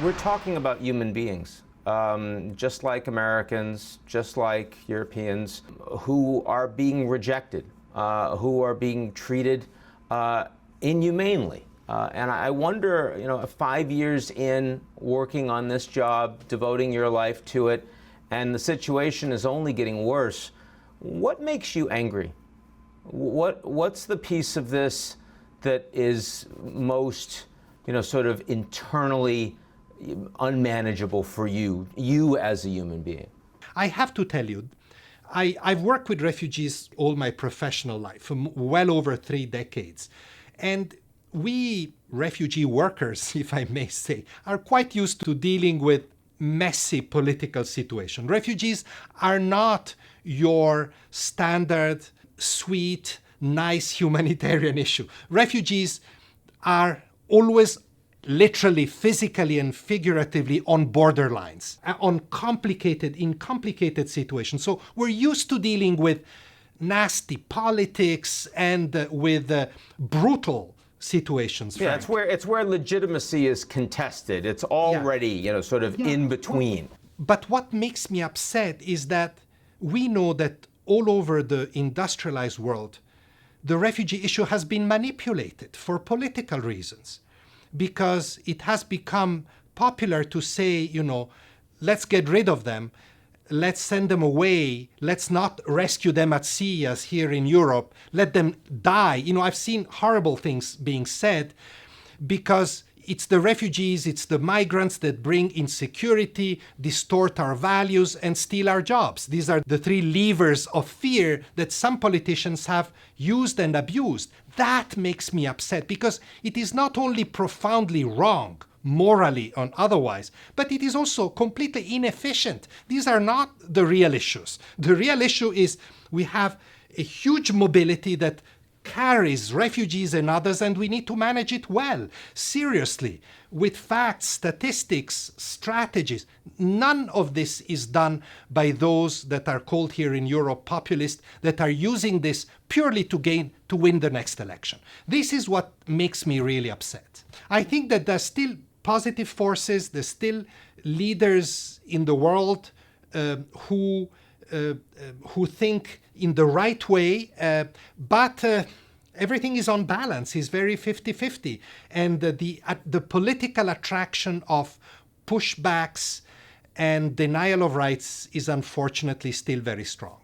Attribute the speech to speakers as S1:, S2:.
S1: We're talking about human beings, just like Americans, just like Europeans, who are being rejected, who are being treated inhumanely. And I wonder, 5 years in working on this job, devoting your life to it, and the situation is only getting worse, what makes you angry? What's the piece of this that is most, sort of internally unmanageable for you as a human being?
S2: I have to tell you, I've worked with refugees all my professional life, for well over 3 decades. And we refugee workers, if I may say, are quite used to dealing with messy political situations. Refugees are not your standard, sweet, nice humanitarian issue. Refugees are always literally, physically, and figuratively on borderlines, in complicated situations. So we're used to dealing with nasty politics and with brutal situations.
S1: Yeah, it's where legitimacy is contested. It's already, in between.
S2: But what makes me upset is that we know that all over the industrialized world, the refugee issue has been manipulated for political reasons, because it has become popular to say, let's get rid of them, let's send them away, let's not rescue them at sea as here in Europe, let them die. I've seen horrible things being said because it's the refugees, it's the migrants that bring insecurity, distort our values, and steal our jobs. These are the 3 levers of fear that some politicians have used and abused. That makes me upset because it is not only profoundly wrong, morally and otherwise, but it is also completely inefficient. These are not the real issues. The real issue is we have a huge mobility that carries refugees and others, and we need to manage it well, seriously, with facts, statistics, strategies. None of this is done by those that are called here in Europe populists, that are using this purely to win the next election. This is what makes me really upset. I think that there's still positive forces, there's still leaders in the world who think in the right way, but everything is on balance, is very 50-50. And the political attraction of pushbacks and denial of rights is unfortunately still very strong.